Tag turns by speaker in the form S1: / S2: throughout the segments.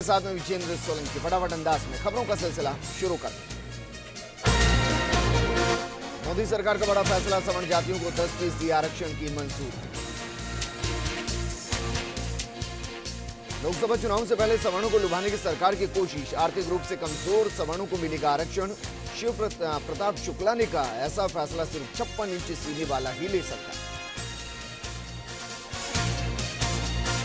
S1: साथ में विजेंद्र सोलंकी। फटाफट अंदाज में खबरों का सिलसिला शुरू कर। मोदी सरकार का बड़ा फैसला, सवर्ण जातियों को 10% आरक्षण की मंजूरी। लोकसभा चुनाव से पहले सवर्णों को लुभाने की सरकार की कोशिश, आर्थिक रूप से कमजोर सवर्णों को मिलेगा आरक्षण। शिव प्रताप शुक्ला ने कहा, ऐसा फैसला सिर्फ 56 इंच सीने वाला ही ले सकता है।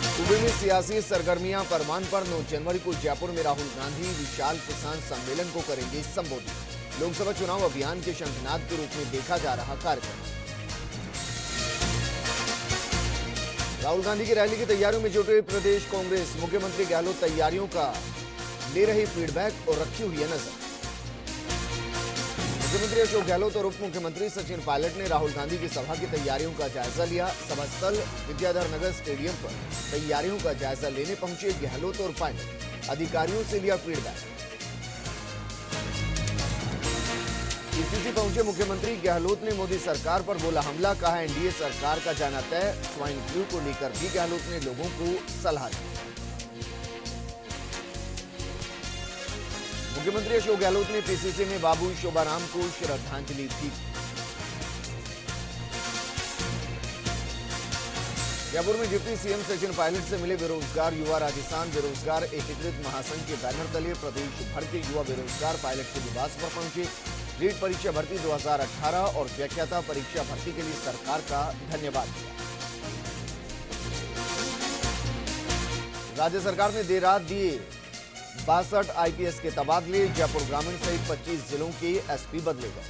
S1: सूबे में सियासी सरगर्मियां परवान पर। 9 जनवरी को जयपुर में राहुल गांधी विशाल किसान सम्मेलन को करेंगे संबोधित। लोकसभा चुनाव अभियान के शंखनाद के रूप में देखा जा रहा कार्यक्रम। राहुल गांधी की रैली की तैयारियों में जुटे प्रदेश कांग्रेस। मुख्यमंत्री गहलोत तैयारियों का ले रही फीडबैक और रखी हुई है नजर। मुख्यमंत्री अशोक गहलोत और उप मुख्यमंत्री सचिन पायलट ने राहुल गांधी की सभा की तैयारियों का जायजा लिया। सभा स्थल विद्याधर नगर स्टेडियम पर तैयारियों का जायजा लेने पहुंचे गहलोत और पायलट। अधिकारियों से लिया फीडबैक। पीसीसी पहुंचे मुख्यमंत्री गहलोत ने मोदी सरकार पर बोला हमला, कहा एनडीए सरकार का जाना तय। स्वाइन फ्लू को लेकर भी गहलोत ने लोगों को सलाह दी। मुख्यमंत्री अशोक गहलोत ने पीसीसी में बाबू शोभाराम को श्रद्धांजलि दी। जयपुर में डिप्टी सीएम सचिन पायलट से मिले बेरोजगार युवा। राजस्थान बेरोजगार एकीकृत महासंघ के बैनर तले प्रदेश भर के युवा बेरोजगार पायलट के निवास पर पहुंचे। रीट परीक्षा भर्ती 2018 और व्याख्याता परीक्षा भर्ती के लिए सरकार का धन्यवाद दिया। राज्य सरकार ने देर रात दिए 62 आईपीएस के तबादले। जयपुर ग्रामीण सहित 25 जिलों के एसपी बदले गए।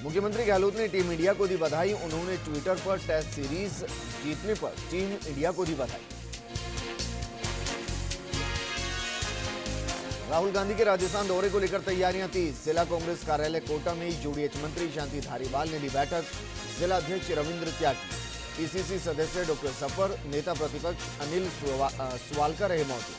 S1: मुख्यमंत्री गहलोत ने टीम इंडिया को दी बधाई। उन्होंने ट्विटर पर टेस्ट सीरीज जीतने पर टीम इंडिया को दी बधाई। राहुल गांधी के राजस्थान दौरे को लेकर तैयारियां तेज। जिला कांग्रेस कार्यालय कोटा में यूडीएच मंत्री शांति धारीवाल ने ली बैठक। जिला अध्यक्ष रविंद्र त्यागी, पीसीसी सदस्य डॉक्टर सफर, नेता प्रतिपक्ष अनिल सुवालकर रहे मौजूद।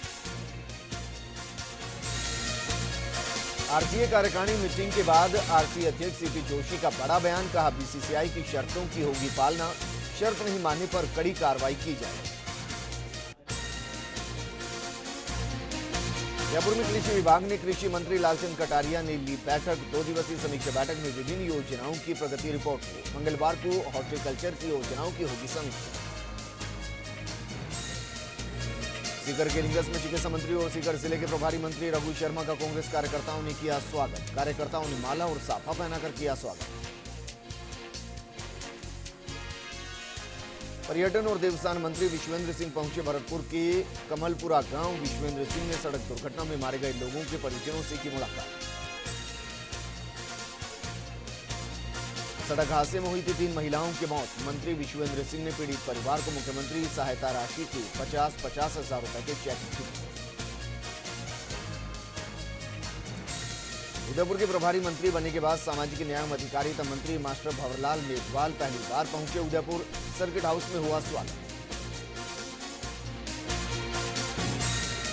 S1: आरसीए कार्यकारिणी मीटिंग के बाद आरसीए अध्यक्ष सीपी जोशी का बड़ा बयान, कहा बीसीसीआई की शर्तों की होगी पालना, शर्त नहीं मानने पर कड़ी कार्रवाई की जाए। जयपुर में कृषि विभाग ने कृषि मंत्री लालचंद कटारिया ने ली बैठक। 2 दिवसीय समीक्षा बैठक में विभिन्न योजनाओं की प्रगति रिपोर्ट हुई। मंगलवार को हॉर्टिकल्चर की योजनाओं की होगी समीक्षा। सीकर के रींगस में चिकित्सा मंत्री और सीकर जिले के प्रभारी मंत्री रघु शर्मा का कांग्रेस कार्यकर्ताओं ने किया स्वागत। कार्यकर्ताओं ने माला और साफा पहनाकर किया स्वागत। पर्यटन और देवस्थान मंत्री विश्वेंद्र सिंह पहुंचे भरतपुर के कमलपुरा गांव। विश्वेंद्र सिंह ने सड़क दुर्घटना में मारे गए लोगों के परिजनों से की मुलाकात। सड़क हादसे में हुई थी 3 महिलाओं की मौत। मंत्री विश्वेंद्र सिंह ने पीड़ित परिवार को मुख्यमंत्री सहायता राशि के 50-50 हजार रुपए के चेक दिए। उदयपुर के प्रभारी मंत्री बनने के बाद सामाजिक न्याय एवं अधिकारिता मंत्री मास्टर भंवरलाल मेघवाल पहली बार पहुंचे उदयपुर। सर्किट हाउस में हुआ स्वागत।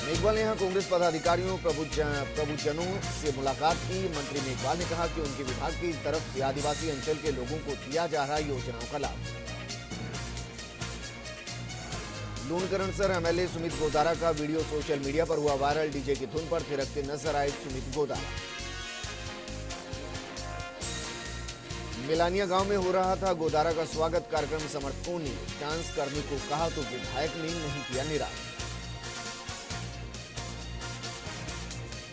S1: मेघवाल ने यहां कांग्रेस पदाधिकारियों प्रभुजनों से मुलाकात की। मंत्री मेघवाल ने कहा कि उनके विभाग की तरफ से आदिवासी अंचल के लोगों को दिया जा रहा योजनाओं का लाभ। लूणकरणसर एमएलए सुमित गोदारा का वीडियो सोशल मीडिया पर हुआ वायरल। डीजे की धुन पर थिरकते नजर आए सुमित गोदारा। मिलानिया गांव में हो रहा था गोदारा का स्वागत। कार्यक्रम समर्थकों ने डांस करने को कहा तो विधायक ने नहीं किया निराश।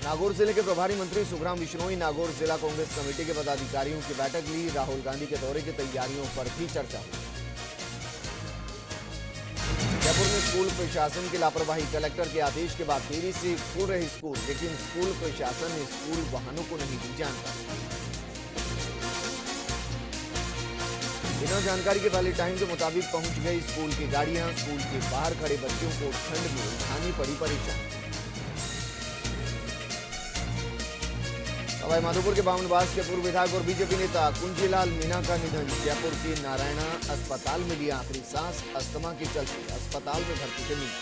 S1: नागौर जिले के प्रभारी मंत्री सुखराम बिश्नोई नागौर जिला कांग्रेस कमेटी के पदाधिकारियों की बैठक ली। राहुल गांधी के दौरे की तैयारियों पर भी चर्चा हुई। जयपुर में स्कूल प्रशासन की लापरवाही। कलेक्टर के आदेश के बाद देरी से खुल रहे स्कूल, लेकिन स्कूल प्रशासन ने स्कूल वाहनों को नहीं दी जानकारी। बिना जानकारी के पहले टाइम के मुताबिक पहुंच गई स्कूल की गाड़ियां। स्कूल के बाहर खड़े बच्चों को ठंड में उठानी पड़ी परेशानी। सवाई माधोपुर के बामनबास के पूर्व विधायक और बीजेपी नेता कुंजीलाल मीणा का निधन। जयपुर के नारायणा अस्पताल में लिया आखिरी सांस। अस्थमा के चलते अस्पताल में भर्ती थे मीणा।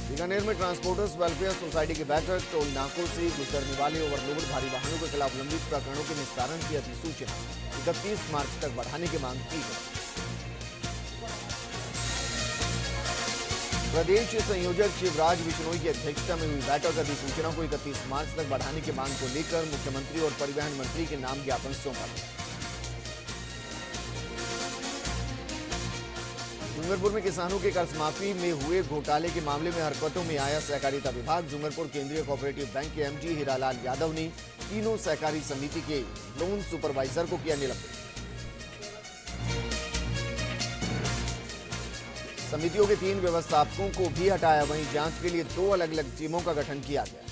S1: बीकानेर में ट्रांसपोर्टर्स वेलफेयर सोसाइटी की बैठक। टोल नाकों से गुजरने वाले ओवरलोड भारी वाहनों के खिलाफ लंबित प्रकरणों के निस्तारण की अधिसूचना 31 मार्च तक बढ़ाने की मांग की गई। प्रदेश संयोजक शिवराज बिश्नोई की अध्यक्षता में हुई बैठक अधिसूचना को 31 मार्च तक बढ़ाने की मांग को लेकर मुख्यमंत्री और परिवहन मंत्री के नाम ज्ञापन सौंपा। डूंगरपुर में किसानों के कर्ज माफी में हुए घोटाले के मामले में हरकतों में आया सहकारिता विभाग। डूंगरपुर केंद्रीय कोऑपरेटिव बैंक के एमडी हीरालाल यादव ने तीनों सहकारी समिति के लोन सुपरवाइजर को किया निलंबित। समितियों के 3 व्यवस्थापकों को भी हटाया। वहीं जांच के लिए 2 अलग अलग टीमों का गठन किया गया।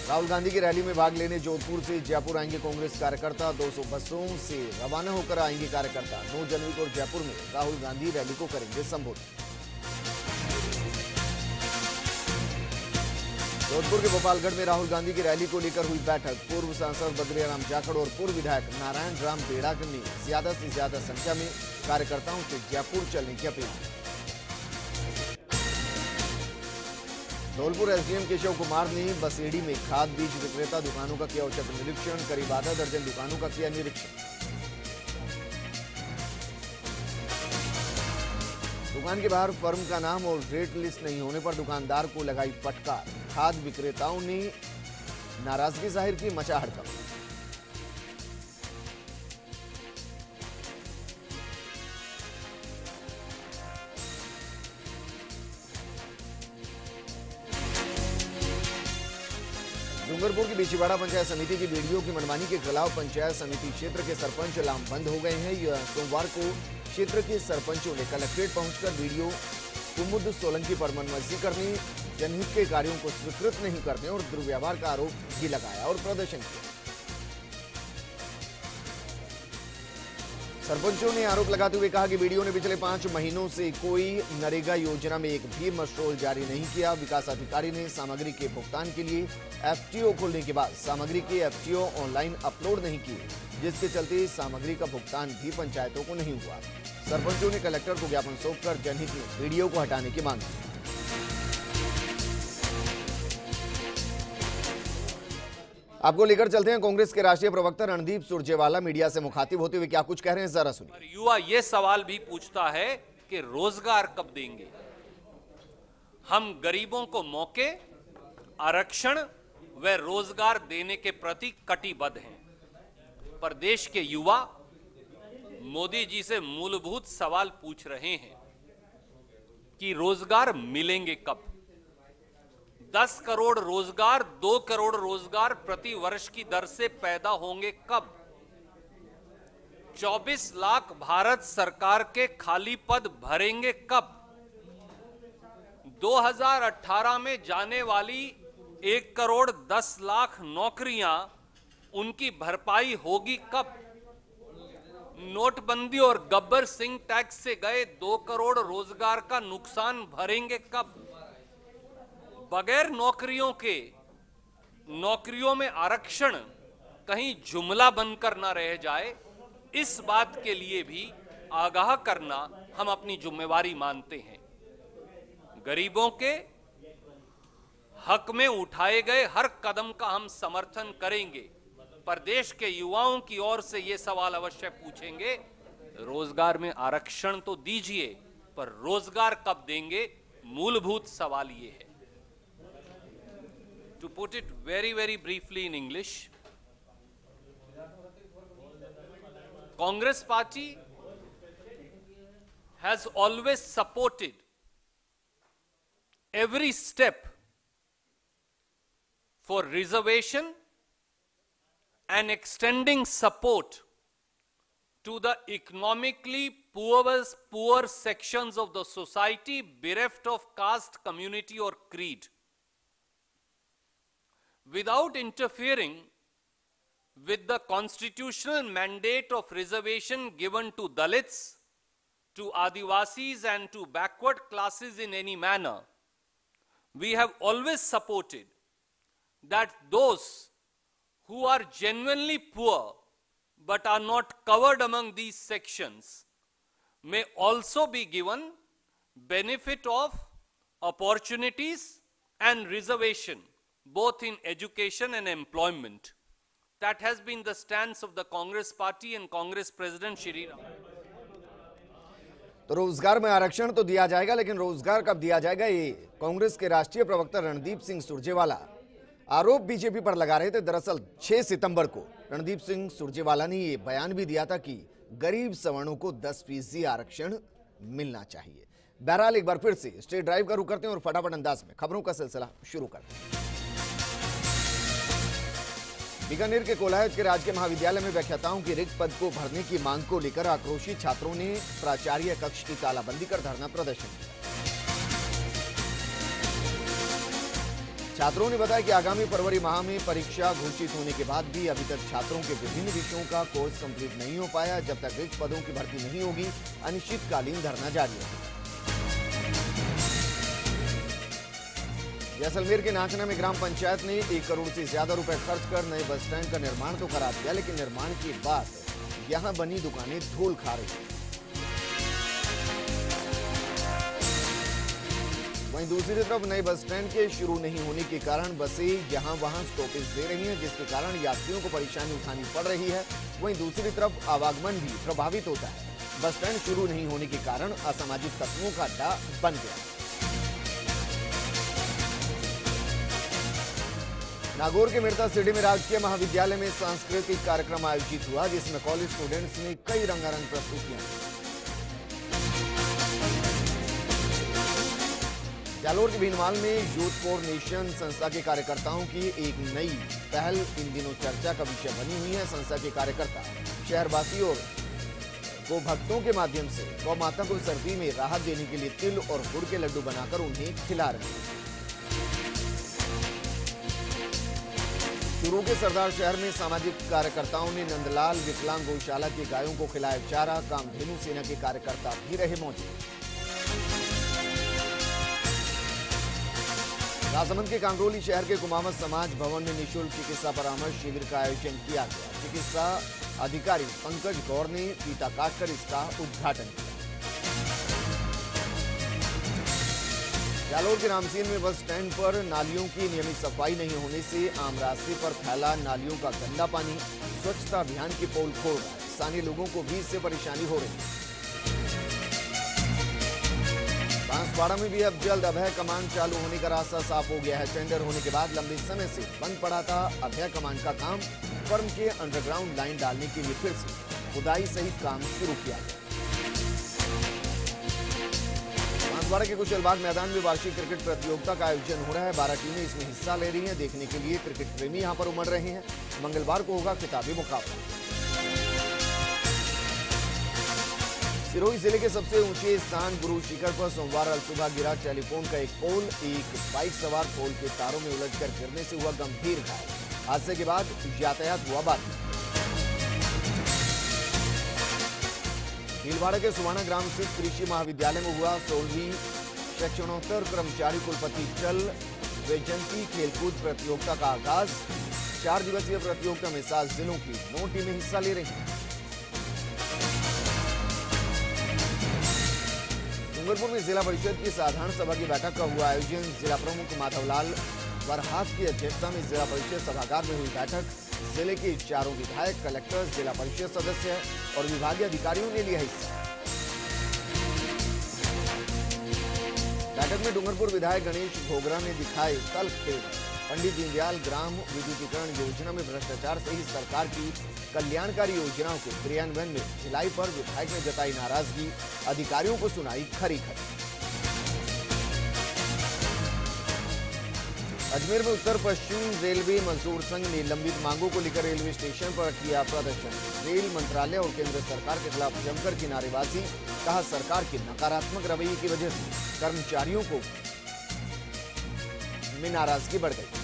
S1: राहुल गांधी की रैली में भाग लेने जोधपुर से जयपुर आएंगे कांग्रेस कार्यकर्ता। 200 बसों से रवाना होकर आएंगे कार्यकर्ता। 9 जनवरी को जयपुर में राहुल गांधी रैली को करेंगे संबोधित। जोधपुर के गोपालगढ़ में राहुल गांधी की रैली को लेकर हुई बैठक। पूर्व सांसद बद्रियाराम जाखड़ और पूर्व विधायक नारायण राम बेड़ा ने ज्यादा से ज्यादा संख्या में कार्यकर्ताओं से जयपुर चलने की अपील की। धौलपुर एसडीएम केशव कुमार ने बसेड़ी में खाद बीज विक्रेता दुकानों का किया औचक निरीक्षण। करीब आधा दर्जन दुकानों का किया निरीक्षण। दुकान के बाहर फर्म का नाम और रेट लिस्ट नहीं होने पर दुकानदार को लगाई फटकार। खाद विक्रेताओं ने नाराजगी जाहिर की, मचा हड़कंप। डूंगरपुर की बिछीवाड़ा पंचायत समिति की बीडीओ की मनमानी के खिलाफ पंचायत समिति क्षेत्र के सरपंच लामबंद हो गए हैं। यह सोमवार को क्षेत्र के सरपंचों ने कलेक्ट्रेट पहुंचकर बीडीओ कुमुद सोलंकी पर मनमर्जी करने, जनहित के कार्यों को स्वीकृत नहीं करने और दुर्व्यवहार का आरोप भी लगाया और प्रदर्शन किया। सरपंचों ने आरोप लगाते हुए कहा कि बीडीओ ने पिछले 5 महीनों से कोई नरेगा योजना में एक भी मशरूल जारी नहीं किया। विकास अधिकारी ने सामग्री के भुगतान के लिए एफटीओ खोलने के बाद सामग्री के एफटीओ ऑनलाइन अपलोड नहीं किए, जिसके चलते सामग्री का भुगतान भी पंचायतों को नहीं हुआ। सरपंचों ने कलेक्टर को ज्ञापन सौंपकर जनहित में बीडीओ को हटाने की मांग की। आपको लेकर चलते हैं कांग्रेस के राष्ट्रीय प्रवक्ता रणदीप सुरजेवाला मीडिया से मुखातिब होते हुए क्या कुछ कह रहे हैं, जरा सुनिए।
S2: युवा ये सवाल भी पूछता है कि रोजगार कब देंगे। हम गरीबों को मौके, आरक्षण व रोजगार देने के प्रति कटिबद्ध हैं, पर देश के युवा मोदी जी से मूलभूत सवाल पूछ रहे हैं कि रोजगार मिलेंगे कब। 10 करोड़ रोजगार, 2 करोड़ रोजगार प्रति वर्ष की दर से पैदा होंगे कब। 24 लाख भारत सरकार के खाली पद भरेंगे कब। 2018 में जाने वाली 1 करोड़ 10 लाख नौकरियां, उनकी भरपाई होगी कब। नोटबंदी और गब्बर सिंह टैक्स से गए 2 करोड़ रोजगार का नुकसान भरेंगे कब। बगैर नौकरियों के नौकरियों में आरक्षण कहीं जुमला बनकर ना रह जाए, इस बात के लिए भी आगाह करना हम अपनी जिम्मेवारी मानते हैं। गरीबों के हक में उठाए गए हर कदम का हम समर्थन करेंगे, पर देश के युवाओं की ओर से ये सवाल अवश्य पूछेंगे, रोजगार में आरक्षण तो दीजिए, पर रोजगार कब देंगे। मूलभूत सवाल ये है। To put it very, very briefly in English, Congress Party has always supported every step for reservation and extending support to the economically poor sections of the society bereft of caste, community or creed, without interfering with the constitutional mandate of reservation given to Dalits, to Adivasis and to backward classes in any manner. We have always supported that those who are genuinely poor but are not covered among these sections may also be given benefit of opportunities and reservation both in education and employment. That has been the stance of the Congress Party and Congress President Shri Ram.
S1: तो रोजगार में आरक्षण तो दिया जाएगा, लेकिन रोजगार कब दिया जाएगा, ये कांग्रेस के राष्ट्रीय प्रवक्ता रणदीप सिंह सुरजेवाला आरोप बीजेपी पर लगा रहे थे। दरअसल 6 सितंबर को रणदीप सिंह सुरजेवाला ने ये बयान भी दिया था कि गरीब सवर्णों को 10% आरक्षण मिलना चाहिए। बहरहाल एक बार फिर से स्टेट ड्राइव का रुख करते हैं और फटाफट अंदाज में खबरों का सिलसिला शुरू करते हैं। बीकानेर के कोलायत के राजकीय महाविद्यालय में व्याख्याताओं के रिक्त पद को भरने की मांग को लेकर आक्रोशित छात्रों ने प्राचार्य कक्ष की तालाबंदी कर धरना प्रदर्शन किया। छात्रों ने बताया कि आगामी फरवरी माह में परीक्षा घोषित होने के बाद भी अभी तक छात्रों के विभिन्न विषयों का कोर्स कंप्लीट नहीं हो पाया। जब तक रिक्त पदों की भर्ती नहीं होगी, अनिश्चितकालीन धरना जारी रहेगा। जैसलमेर के नाचना में ग्राम पंचायत ने 1 करोड़ से ज्यादा रुपए खर्च कर नए बस स्टैंड का निर्माण तो करा दिया, लेकिन निर्माण के बाद यहां बनी दुकानें धूल खा रही हैं। वहीं दूसरी तरफ नए बस स्टैंड के शुरू नहीं होने के कारण बसें जहां वहां स्टॉपेज दे रही हैं, जिसके कारण यात्रियों को परेशानी उठानी पड़ रही है। वहीं दूसरी तरफ आवागमन भी प्रभावित होता है। बस स्टैंड शुरू नहीं होने के कारण असामाजिक तत्वों का अड्डा बन गया। नागौर के मिर्ता सिटी में राजकीय महाविद्यालय में सांस्कृतिक कार्यक्रम आयोजित हुआ, जिसमें कॉलेज स्टूडेंट्स ने कई रंगारंग प्रस्तुतियां दी। जालोर के भीनमाल में यूथ फॉर नेशन संस्था के कार्यकर्ताओं की एक नई पहल इन दिनों चर्चा का विषय बनी हुई है। संस्था के कार्यकर्ता शहरवासियों और गौ भक्तों के माध्यम से गौ माता को सर्दी में राहत देने के लिए तिल और गुड़ के लड्डू बनाकर उन्हें खिला रहे हैं। चूरू के सरदार शहर में सामाजिक कार्यकर्ताओं ने नंदलाल विकलांग गौशाला की गायों को खिलाया चारा। कामधेनु सेना के कार्यकर्ता भी रहे मौजूद। राजसमंद के कांगरोली शहर के कुमावत समाज भवन में निःशुल्क चिकित्सा परामर्श शिविर का आयोजन किया गया। चिकित्सा अधिकारी पंकज गौर ने फीता काटकर इसका उद्घाटन किया। जालोर के रामसीन में बस स्टैंड पर नालियों की नियमित सफाई नहीं होने से आम रास्ते पर फैला नालियों का गंदा पानी स्वच्छता अभियान की पोल खोल रहा है। स्थानीय लोगों को भी इससे परेशानी हो रही है। बांसवाड़ा में भी अब जल्द अभय कमान चालू होने का रास्ता साफ हो गया है। टेंडर होने के बाद लंबे समय से बंद पड़ा था अभय कमान का काम। फर्म के अंडरग्राउंड लाइन डालने के लिए फिर से खुदाई सहित काम शुरू किया गया। बांसवाड़ा के कुशलबाग मैदान में वार्षिक क्रिकेट प्रतियोगिता का आयोजन हो रहा है। 12 टीमें इसमें हिस्सा ले रही हैं। देखने के लिए क्रिकेट प्रेमी यहां पर उमड़ रहे हैं। मंगलवार को होगा खिताबी मुकाबला। सिरोही जिले के सबसे ऊंचे स्थान गुरु शिखर पर सोमवार अलसुबह गिरा टेलीफोन का एक पोल। एक बाइक सवार पोल के तारों में उलझकर गिरने से हुआ गंभीर घायल। हादसे के बाद यातायात हुआ बाधित। भीलवाड़ा के सुवाना ग्राम स्थित कृषि महाविद्यालय में हुआ 16वीं शिक्षणोत्तर कर्मचारी कुलपति चल वैजयंती खेलकूद प्रतियोगिता का आगाज। 4 दिवसीय प्रतियोगिता में 7 जिलों की 9 टीमें हिस्सा ले रही हैं। डूंगरपुर में जिला परिषद की साधारण सभा की बैठक का हुआ आयोजन। जिला प्रमुख माधवलाल बरहात की अध्यक्षता में जिला परिषद सभागार में हुई बैठक। जिले के 4 विधायक, कलेक्टर, जिला परिषद सदस्य और विभागीय अधिकारियों ने लिया हिस्सा। बैठक में डूंगरपुर विधायक गणेश घोगरा ने दिखाए तल्ख तेवर। पंडित दीनदयाल ग्राम विद्युतीकरण योजना में भ्रष्टाचार सहित सरकार की कल्याणकारी योजनाओं के क्रियान्वयन में ढिलाई पर विधायक ने जताई नाराजगी। अधिकारियों को सुनाई खरी खरी। अजमेर में उत्तर पश्चिम रेलवे मजदूर संघ ने लंबित मांगों को लेकर रेलवे स्टेशन पर किया प्रदर्शन। रेल मंत्रालय और केंद्र सरकार के खिलाफ जमकर की नारेबाजी। कहा सरकार के नकारात्मक रवैये की वजह से कर्मचारियों को में नाराजगी बढ़ गई।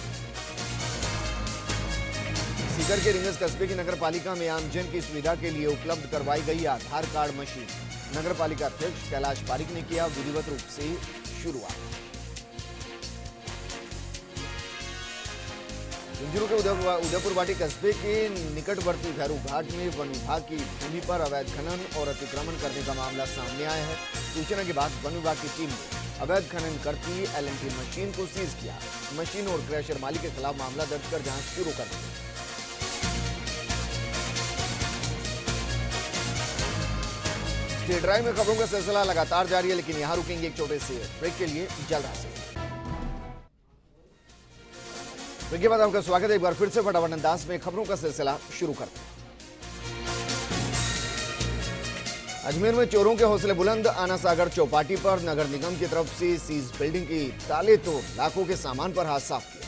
S1: सीकर के रिंगस कस्बे की नगर पालिका में आमजन की सुविधा के लिए उपलब्ध करवाई गई आधार कार्ड मशीन। नगर पालिका अध्यक्ष कैलाश पारिक ने किया विधिवत रूप से शुरुआत। झुंझुनू के उदयपुर वाटी कस्बे के निकटवर्ती भैरू घाट में वन विभाग की भूमि पर अवैध खनन और अतिक्रमण करने का मामला सामने आया है। सूचना के बाद वन विभाग की टीम ने अवैध खनन करती एलएनटी मशीन को सीज किया। मशीन और क्रैशर मालिक के खिलाफ मामला दर्ज कर जांच शुरू कर दी। स्टेट ड्राइव में खबरों का सिलसिला लगातार जारी है, लेकिन यहां रुकेंगे एक छोटे से ब्रेक के लिए। जल्द हाजिर। ब्रेक के बाद आपका स्वागत है। एक बार फिर से फटाफट अंदाज में खबरों का सिलसिला शुरू करते हैं। अजमेर में चोरों के हौसले बुलंद। आना सागर चौपाटी पर नगर निगम की तरफ से सीज बिल्डिंग की ताले तोड़ लाखों के सामान पर हाथ साफ किया।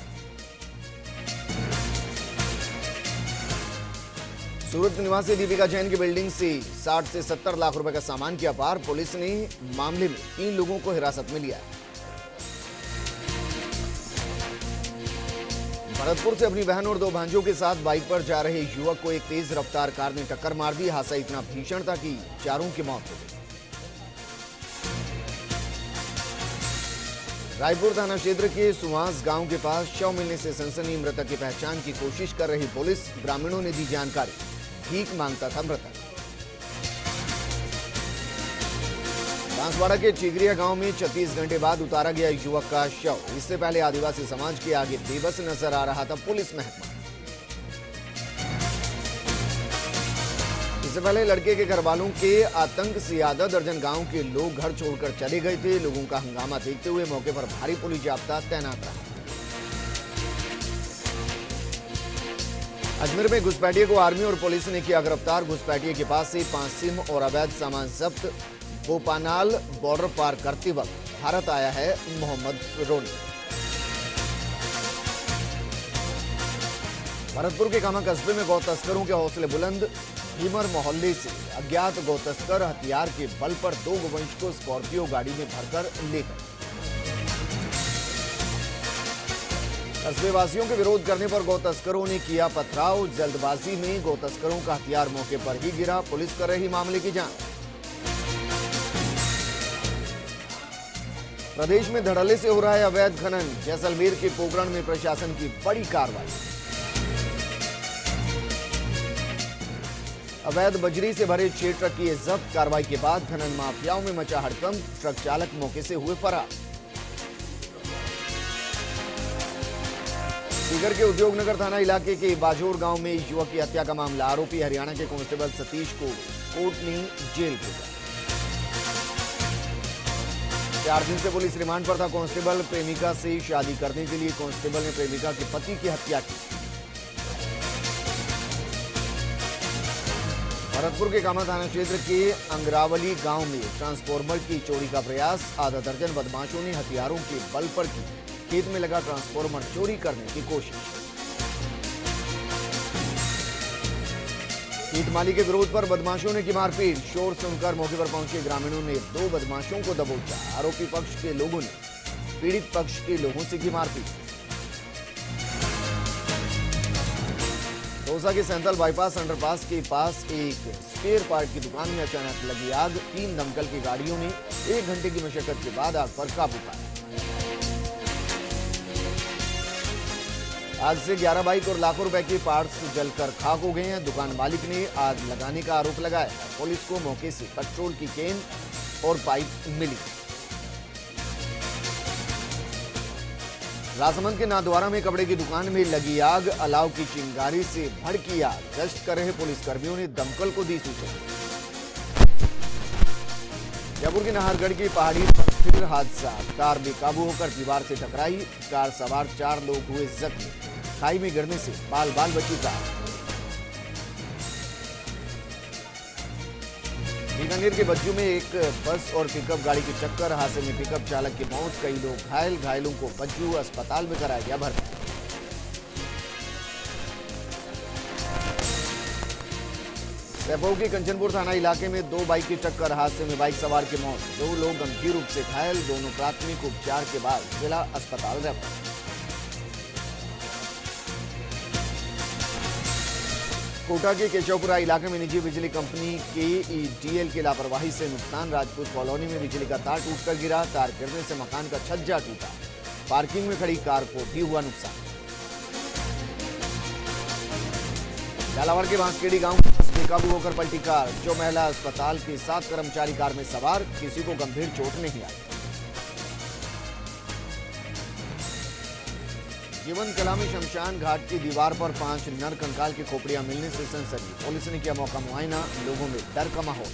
S1: सूरत निवासी दीपिका जैन की बिल्डिंग से 60 से 70 लाख रुपए का सामान किया पार। पुलिस ने मामले में 3 लोगों को हिरासत में लिया है। भरतपुर से अपनी बहन और 2 भांजों के साथ बाइक पर जा रहे युवक को एक तेज रफ्तार कार ने टक्कर मार दी। हादसा इतना भीषण था कि चारों की मौत हो गई। रायपुर थाना क्षेत्र के सुहास गांव के पास शव मिलने से सनसनी। मृतक की पहचान की कोशिश कर रही पुलिस। ग्रामीणों ने दी जानकारी, भीख मांगता था मृतक। बांसवाड़ा के चिगरिया गांव में 36 घंटे बाद उतारा गया युवक का शव। इससे पहले आदिवासी समाज के आगे बेबस नजर आ रहा था पुलिस महकमा। इससे पहले लड़के के घर वालों के आतंक से आधा दर्जन गांव के लोग घर छोड़कर चले गए थे। लोगों का हंगामा देखते हुए मौके पर भारी पुलिस जाब्ता तैनात रहा। अजमेर में घुसपैठिए को आर्मी और पुलिस ने किया गिरफ्तार। घुसपैठिए के पास से 5 सिम और अवैध सामान जब्त। बोपानाल बॉर्डर पार करते वक्त भारत आया है मोहम्मद रोनी। भरतपुर के कामा कस्बे में गौ तस्करों के हौसले बुलंद। भीमर मोहल्ले से अज्ञात गौ तस्कर हथियार के बल पर 2 गोवंश को स्कॉर्पियो गाड़ी में भरकर ले गए। कस्बे वासियों के विरोध करने पर गौ तस्करों ने किया पथराव। जल्दबाजी में गौ तस्करों का हथियार मौके पर ही गिरा। पुलिस कर रही मामले की जांच। प्रदेश में धड़ल्ले से हो रहा है अवैध खनन। जैसलमेर के पोखरण में प्रशासन की बड़ी कार्रवाई। अवैध बजरी से भरे 6 ट्रक किए जब्त। कार्रवाई के बाद खनन माफियाओं में मचा हड़कंप। ट्रक चालक मौके से हुए फरार। सीकर के उद्योगनगर थाना इलाके के बाजोर गांव में युवक की हत्या का मामला। आरोपी हरियाणा के कांस्टेबल सतीश को कोर्ट ने जेल भेजा। 4 दिन से पुलिस रिमांड पर था कांस्टेबल। प्रेमिका से शादी करने के लिए कांस्टेबल ने प्रेमिका के पति की हत्या की। भरतपुर के कामा थाना क्षेत्र के अंगरावली गांव में ट्रांसफार्मर की चोरी का प्रयास। आधा दर्जन बदमाशों ने हथियारों के बल पर की। खेत में लगा ट्रांसफार्मर चोरी करने की कोशिश। खेत मालिक के विरोध पर बदमाशों ने की मारपीट। शोर सुनकर मौके पर पहुंचे ग्रामीणों ने 2 बदमाशों को दबोचा। आरोपी पक्ष के लोगों ने पीड़ित पक्ष के लोगों से की मारपीट। दौसा के सेंट्रल बाईपास अंडरपास के पास एक स्पेयर पार्ट की दुकान में अचानक लगी आग। 3 दमकल की गाड़ियों ने 1 घंटे की मशक्कत के बाद आग पर काबू पाया। आज से 11 बाइक और लाखों रुपए के पार्ट्स जलकर खाक हो गए हैं। दुकान मालिक ने आग लगाने का आरोप लगाया। पुलिस को मौके से पेट्रोल की कैन और पाइप मिली। राजसमंद के नाथद्वारा में कपड़े की दुकान में लगी आग। अलाव की चिंगारी से भड़की आग। गश्त कर रहे पुलिसकर्मियों ने दमकल को दी सूचना। जयपुर के नाहरगढ़ की पहाड़ी पर फिर हादसा। कार बेकाबू होकर दीवार से टकराई। कार सवार 4 लोग हुए जख्मी। खाई में गिरने से बाल बाल बची कार। बीकानेर के बज्जू में एक बस और पिकअप गाड़ी की टक्कर। हादसे में पिकअप चालक की मौत। कई लोग घायल। घायलों को बज्जू अस्पताल में कराया गया भर्ती। सैपऊ के कंचनपुर थाना इलाके में 2 बाइक की टक्कर। हादसे में बाइक सवार की मौत। 2 लोग गंभीर रूप से घायल। दोनों प्राथमिक उपचार के बाद जिला अस्पताल रेफर। कोटा के केशवपुरा इलाके में निजी बिजली कंपनी KETL की लापरवाही से नुकसान। राजपूत कॉलोनी में बिजली का तार टूटकर गिरा। तार गिरने से मकान का छज्जा टूटा। पार्किंग में खड़ी कार को भी हुआ नुकसान। झालावाड़ के बांसखेड़ी गांव में बेकाबू होकर पलटी कार। जो महिला अस्पताल के 7 कर्मचारी कार में सवार। किसी को गंभीर चोट नहीं आई। जीवन कला में शमशान घाट की दीवार पर 5 नर कंकाल की खोपड़ियां मिलने से सनसनी। पुलिस ने किया मौका मुआयना। लोगों में डर का माहौल।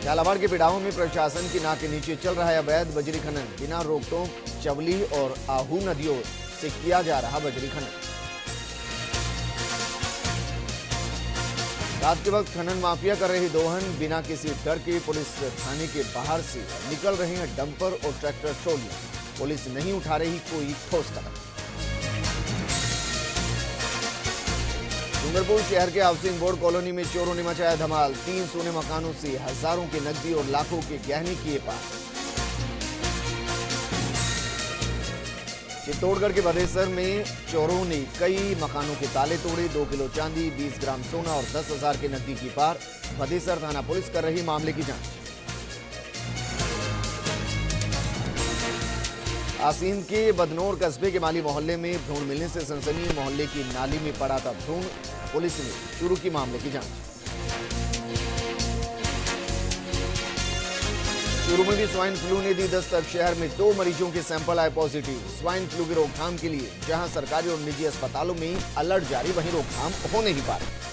S1: झालावाड़ के पिड़ावों में प्रशासन की नाक के नीचे चल रहा है अवैध बजरी खनन। बिना रोक-टोक चवली और आहू नदियों से किया जा रहा बजरी खनन। रात के वक्त खनन माफिया कर रही दोहन। बिना किसी डर के पुलिस थाने के बाहर से निकल रहे हैं डंपर और ट्रैक्टर ट्रॉलियां। पुलिस नहीं उठा रही कोई ठोस कदम। डूंगरपुर शहर के हाउसिंग बोर्ड कॉलोनी में चोरों ने मचाया धमाल। 3 सोने मकानों से हजारों के नकदी और लाखों के गहने किए पार। चित्तौड़गढ़ के भदेसर में चोरों ने कई मकानों के ताले तोड़े। 2 किलो चांदी, 20 ग्राम सोना और 10,000 के नकदी की पार। भदेसर थाना पुलिस कर रही मामले की जांच। आसीन के बदनौर कस्बे के माली मोहल्ले में भ्रूण मिलने से सनसनी। मोहल्ले की नाली में पड़ा था भ्रूण। पुलिस ने शुरू की मामले की जांच। चूरू में भी स्वाइन फ्लू ने दी दस्तक। शहर में 2 मरीजों के सैंपल आए पॉजिटिव। स्वाइन फ्लू की रोकथाम के लिए जहां सरकारी और निजी अस्पतालों में अलर्ट जारी, वहीं रोकथाम हो नहीं पा रही।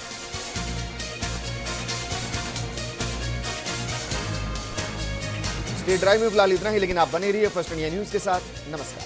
S1: स्टेट ड्राइव में फिलहाल इतना ही, लेकिन आप बने रहिए फर्स्ट इंडिया न्यूज के साथ। नमस्कार।